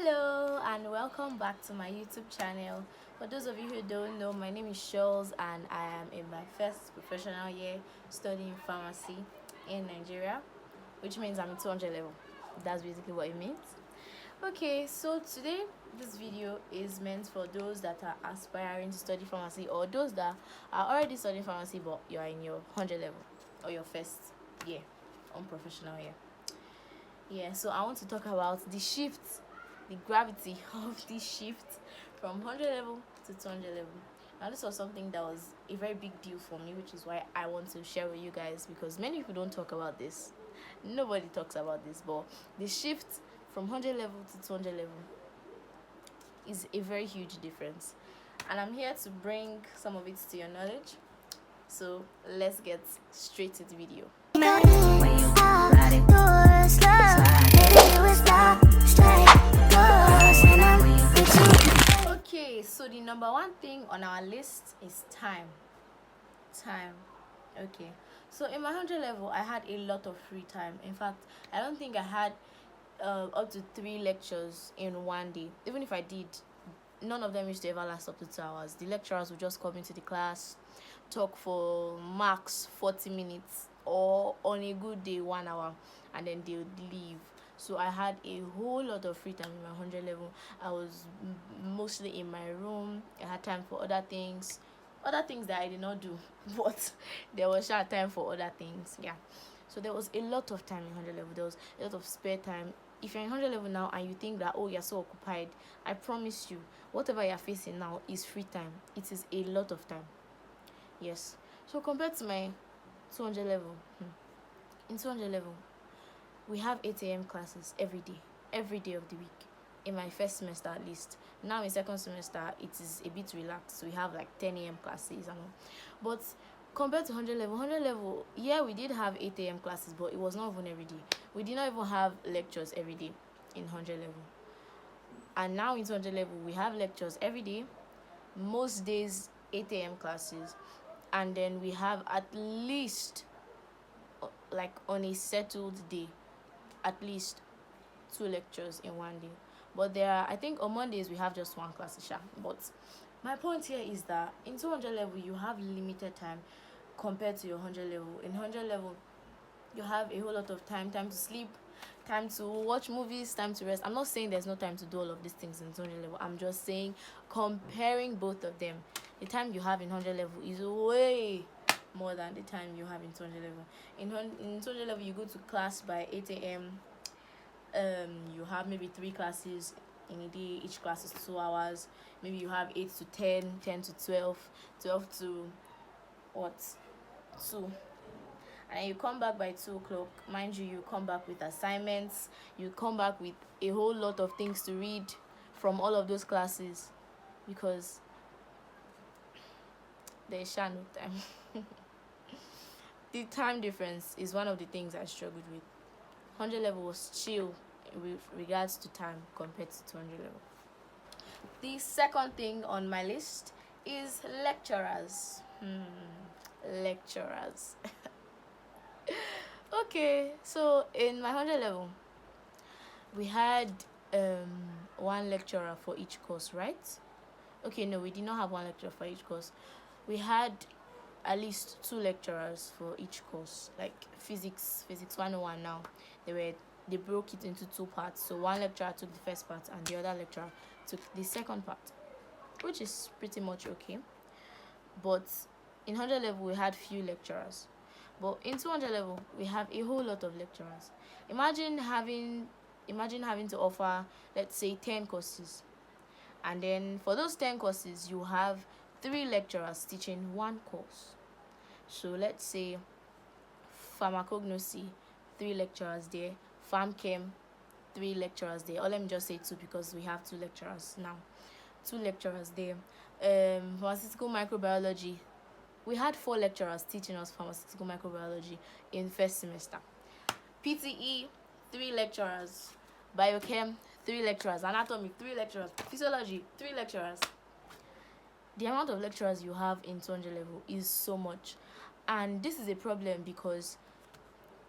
Hello and welcome back to my YouTube channel. For those of you who don't know, my name is Shoals and I am in my first professional year studying pharmacy in Nigeria, which means I'm in 200 level. That's basically what it means. Okay, so today this video is meant for those that are aspiring to study pharmacy or those that are already studying pharmacy but you are in your 100 level or your first year on professional year. Yeah, so I want to talk about the shift, the gravity of the shift from 100 level to 200 level. Now this was something that was a very big deal for me, which is why I want to share with you guys, because many people don't talk about this. Nobody talks about this, but the shift from 100 level to 200 level is a very huge difference, and I'm here to bring some of it to your knowledge. So let's get straight to the video. Okay, so the number one thing on our list is time. Okay, so in my 100 level I had a lot of free time. In fact, I don't think I had up to 3 lectures in one day. Even if I did, none of them used to ever last up to 2 hours. The lecturers would just come into the class, talk for max 40 minutes, or on a good day 1 hour, and then they would leave. So I had a whole lot of free time in my 100 level. I was mostly in my room. I had time for other things that I did not do, but there was time for other things. Yeah, so there was a lot of time in 100 level. There was a lot of spare time. If you're in 100 level now and you think that, oh, you're so occupied, I promise you, whatever you're facing now is free time. It is a lot of time. Yes. So compared to my 200 level, in 200 level, we have 8 a.m. classes every day of the week. In my first semester, at least. Now in second semester, it is a bit relaxed. We have like 10 a.m. classes and all. But compared to 100 level, yeah, we did have 8 a.m. classes, but it was not even every day. We did not even have lectures every day in 100 level. And now in 200 level, we have lectures every day, most days 8 a.m. classes, and then we have at least, like on a settled day, at least 2 lectures in one day. But I think on Mondays we have just 1 class. But my point here is that in 200 level you have limited time compared to your 100 level. In 100 level you have a whole lot of time to sleep, time to watch movies, time to rest. I'm not saying there's no time to do all of these things in 200 level. I'm just saying, comparing both of them, the time you have in 100 level is way more than the time you have in 200 level. In 200 level you go to class by 8 a.m. You have maybe 3 classes in a day. Each class is 2 hours. Maybe you have 8 to 10, 10 to 12, 12 to 2, and you come back by 2 o'clock. Mind you come back with assignments. You come back with a whole lot of things to read from all of those classes, because there is no time. The time difference is one of the things I struggled with. 100 level was chill with regards to time compared to 200 level. The second thing on my list is lecturers. Lecturers. Okay, so in my 100 level, we had 1 lecturer for each course, right? Okay, no, we did not have 1 lecturer for each course. We had at least 2 lecturers for each course. Like physics 101 now, they broke it into 2 parts. So 1 lecturer took the first part and the other lecturer took the second part, which is pretty much okay. But in 100 level we had few lecturers, but in 200 level we have a whole lot of lecturers. Imagine having to offer, let's say, 10 courses, and then for those 10 courses you have 3 lecturers teaching 1 course. So let's say pharmacognosy, 3 lecturers there. Pharmchem, 3 lecturers there. Or let me just say 2, because we have 2 lecturers now. 2 lecturers there. Pharmaceutical microbiology, we had 4 lecturers teaching us pharmaceutical microbiology in first semester. PTE, 3 lecturers. Biochem, 3 lecturers. Anatomy, 3 lecturers. Physiology, 3 lecturers. The amount of lecturers you have in 200 level is so much, and this is a problem because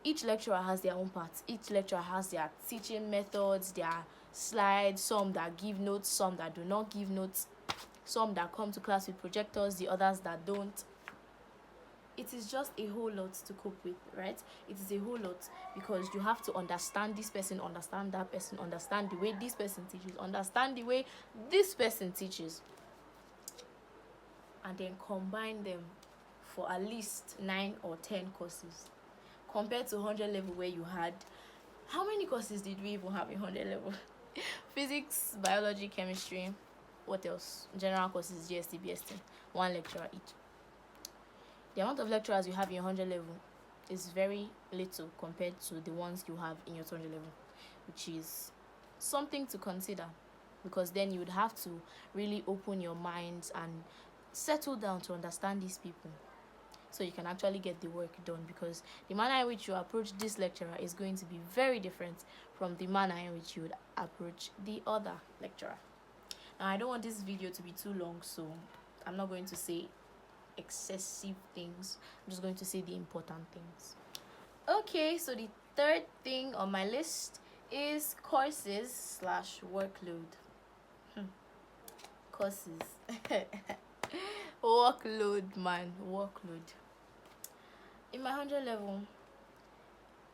each lecturer has their own parts. Each lecturer has their teaching methods, their slides, some that give notes, some that do not give notes, some that come to class with projectors, the others that don't. It is just a whole lot to cope with, right? It is a whole lot, because you have to understand this person, understand that person, understand the way this person teaches, understand the way this person teaches, and then combine them for at least 9 or 10 courses, compared to 100 level, where you had, how many courses did we even have in 100 level? Physics, biology, chemistry, what else? General courses, GST, BST, one lecturer each. The amount of lecturers you have in your 100 level is very little compared to the ones you have in your 200 level, which is something to consider, because then you would have to really open your minds and settle down to understand these people, so you can actually get the work done, because the manner in which you approach this lecturer is going to be very different from the manner in which you would approach the other lecturer. Now, I don't want this video to be too long, so I'm not going to say excessive things. I'm just going to say the important things. Okay, so the third thing on my list is courses / workload. Courses. Workload, man, workload. In my 100 level,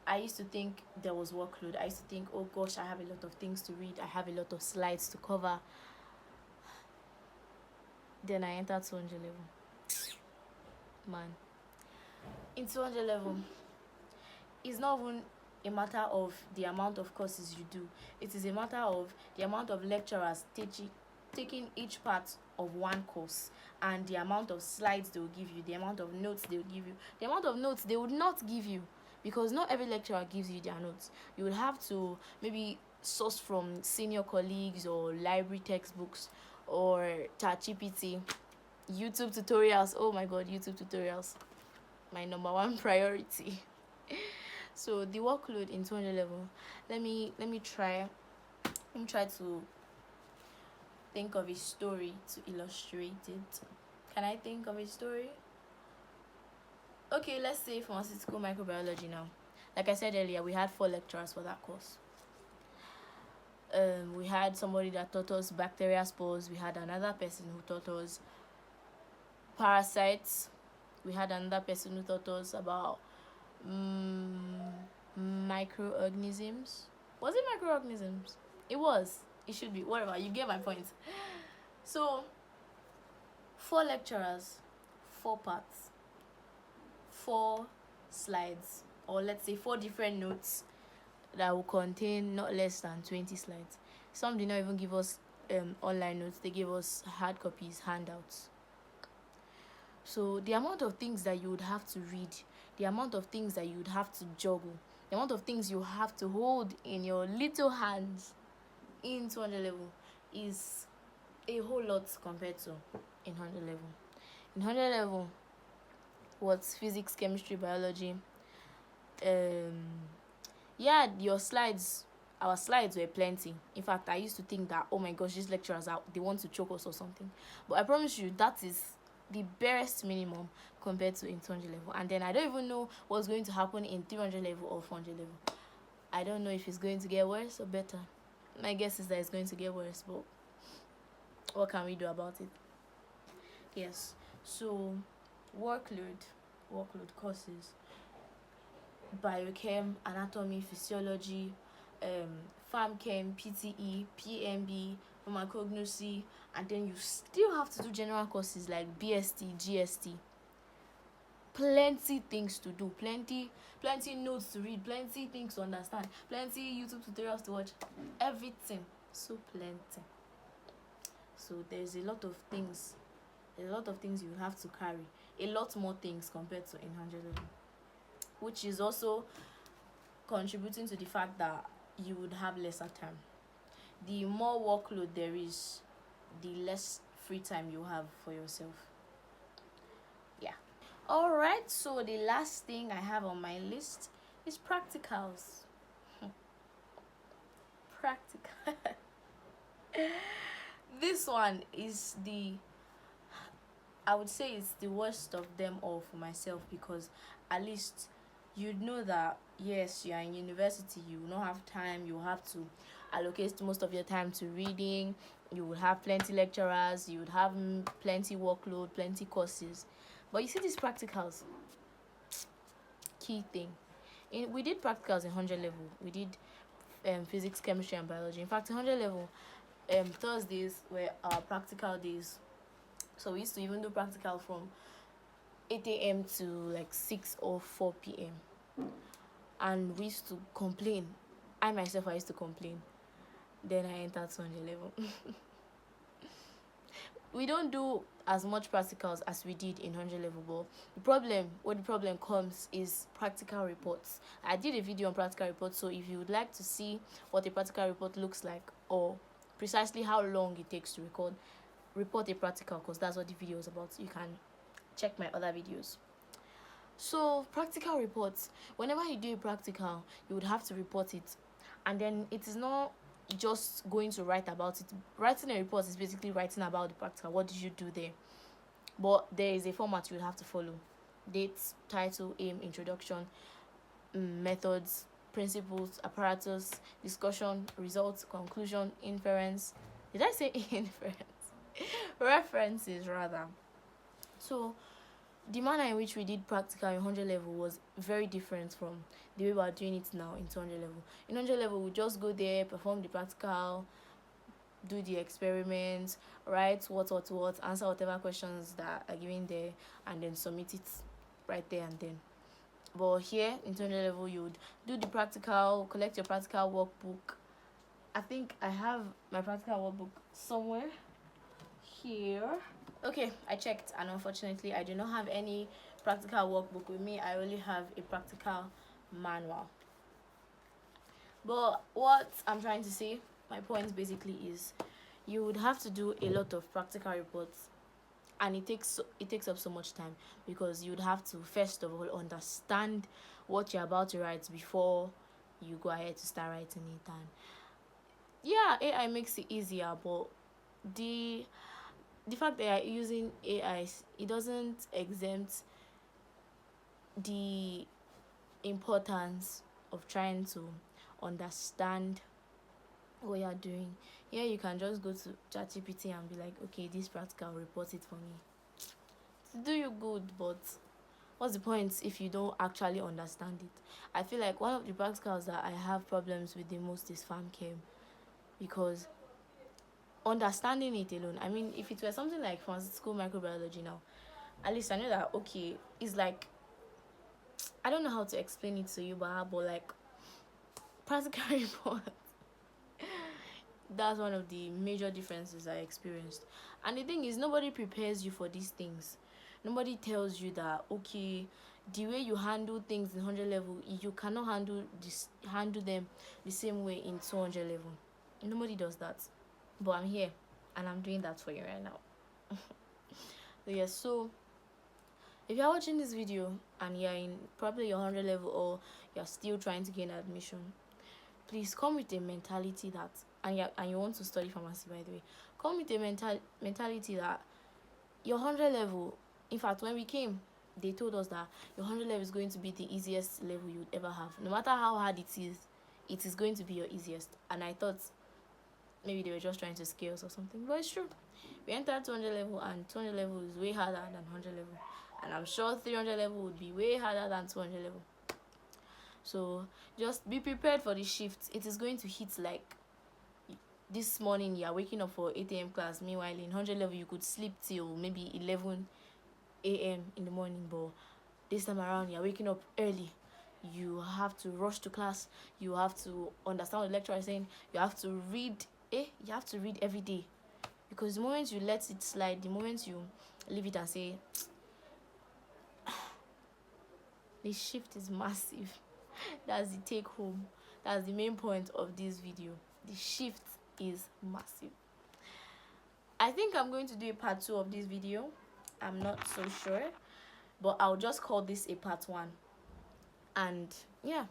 I used to think there was workload. I used to think, oh gosh, I have a lot of things to read, I have a lot of slides to cover. Then I entered 200 level. Man, in 200 level, it's not even a matter of the amount of courses you do. It is a matter of the amount of lecturers taking each part of one course, and the amount of slides they will give you, the amount of notes they will give you, the amount of notes they would not give you, because not every lecturer gives you their notes. You would have to maybe source from senior colleagues or library textbooks or ChatGPT, YouTube tutorials. Oh my god, YouTube tutorials, my number one priority. So the workload in 200 level, let me try to think of a story to illustrate it. Can I think of a story? Okay, let's say pharmaceutical microbiology now. Like I said earlier, we had 4 lecturers for that course. We had somebody that taught us bacteria spores. We had another person who taught us parasites. We had another person who taught us about microorganisms. Was it microorganisms? It was. It should be. Whatever. You get my point. So, 4 lecturers, 4 parts, 4 slides, or let's say 4 different notes that will contain not less than 20 slides. Some did not even give us online notes. They gave us hard copies, handouts. So the amount of things that you would have to read, the amount of things that you would have to juggle, the amount of things you have to hold in your little hands in 200 level is a whole lot compared to in 100 level. In 100 level, what's physics, chemistry, biology? Yeah, our slides were plenty. In fact, I used to think that, oh my gosh, these lecturers they want to choke us or something. But I promise you, that is the barest minimum compared to in 200 level. And then I don't even know what's going to happen in 300 level or 400 level. I don't know if it's going to get worse or better. My guess is that it's going to get worse, but what can we do about it? Yes, so workload courses: biochem, anatomy, physiology, pharmchem, PTE, PMB, pharmacognosy, and then you still have to do general courses like BST, GST. Plenty things to do, plenty notes to read, plenty things to understand, plenty YouTube tutorials to watch, everything. So plenty. So there's a lot of things you have to carry, a lot more things compared to in 100 level, which is also contributing to the fact that you would have lesser time. The more workload there is, the less free time you have for yourself. Yeah. All right, so the last thing I have on my list is practicals. Practical. This one is I would say it's the worst of them all for myself, because at least you'd know that yes, you are in university, you will not have time, you have to allocate most of your time to reading. You would have plenty lecturers, you would have plenty workload, plenty courses. But you see these practicals, key thing. We did practicals in 100 level. We did physics, chemistry, and biology. In fact, 100 level, Thursdays were our practical days. So we used to even do practical from 8 a.m. to like 6 or 4 p.m. And we used to complain. I used to complain. Then I entered 200 level. We don't do as much practicals as we did in 100 level, but the problem comes is practical reports. I did a video on practical reports, so if you would like to see what a practical report looks like, or precisely how long it takes to report a practical, because that's what the video is about, you can check my other videos. So practical reports, whenever you do a practical, you would have to report it, and then it is not just going to write about it. Writing a report is basically writing about the practical. What did you do there? But there is a format you would have to follow: dates, title, aim, introduction, methods, principles, apparatus, discussion, results, conclusion, inference. Did I say inference? References, rather. So the manner in which we did practical in 100 level was very different from the way we are doing it now in 200 level. In 100 level, we just go there, perform the practical, do the experiments, write what, answer whatever questions that are given there, and then submit it right there and then. But here in 200 level, you would do the practical, collect your practical workbook. I think I have my practical workbook somewhere here. Okay, I checked, and unfortunately I do not have any practical workbook with me. I only have a practical manual. But what I'm trying to say, my point basically is, you would have to do a lot of practical reports, and it takes up so much time, because you would have to first of all understand what you're about to write before you go ahead to start writing it. And yeah, AI makes it easier, but the fact that you're using AI, it doesn't exempt the importance of trying to understand what you're doing. Here you can just go to ChatGPT and be like, okay, this practical, report it for me. To do you good, but what's the point if you don't actually understand it? I feel like one of the practicals that I have problems with the most is farm chem, because understanding it alone, I mean, if it were something like pharmaceutical microbiology now, at least I know that, okay, it's like, I don't know how to explain it to you, but like practical report, that's one of the major differences I experienced. And the thing is, nobody prepares you for these things. Nobody tells you that, okay, the way you handle things in 100 level, you cannot handle them the same way in 200 level. Nobody does that. But I'm here, and I'm doing that for you right now. So if you're watching this video and you're in probably your 100 level, or you're still trying to gain admission, please come with a mentality that, and you want to study pharmacy, by the way, come with a mentality that your 100 level, in fact, when we came, they told us that your 100 level is going to be the easiest level you would ever have. No matter how hard it is going to be your easiest. And I thought maybe they were just trying to scare us or something, but it's true. We entered 200 level, and 200 level is way harder than 100 level, and I'm sure 300 level would be way harder than 200 level. So just be prepared for the shift. It is going to hit like this morning you're waking up for 8 a.m. class. Meanwhile, in 100 level, you could sleep till maybe 11 a.m. in the morning, but this time around you're waking up early. You have to rush to class. You have to understand what the lecturer is saying. You have to read. You have to read every day, because the moment you let it slide, the moment you leave it and say, the shift is massive. That's the take home. That's the main point of this video. The shift is massive. I think I'm going to do a part 2 of this video. I'm not so sure, but I'll just call this a part 1. And yeah,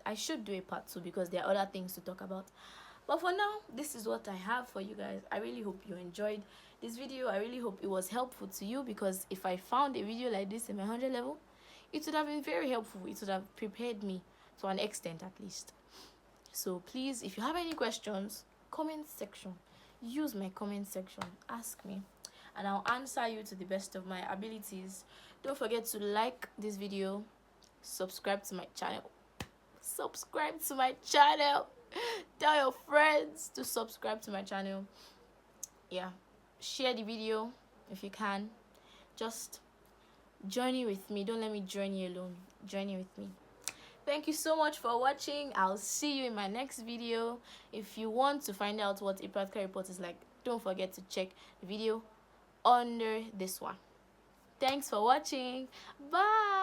I should do a part 2 because there are other things to talk about. But for now, this is what I have for you guys. I really hope you enjoyed this video. I really hope it was helpful to you, because if I found a video like this in my 100 level, it would have been very helpful. It would have prepared me to an extent, at least. So please, if you have any questions, comment section, use my comment section, ask me, and I'll answer you to the best of my abilities. Don't forget to like this video, subscribe to my channel, tell your friends to subscribe to my channel. Yeah, share the video if you can. Just journey with me, don't let me journey alone, journey with me. Thank you so much for watching. I'll see you in my next video. If you want to find out what a practical report is like, don't forget to check the video under this one. Thanks for watching. Bye.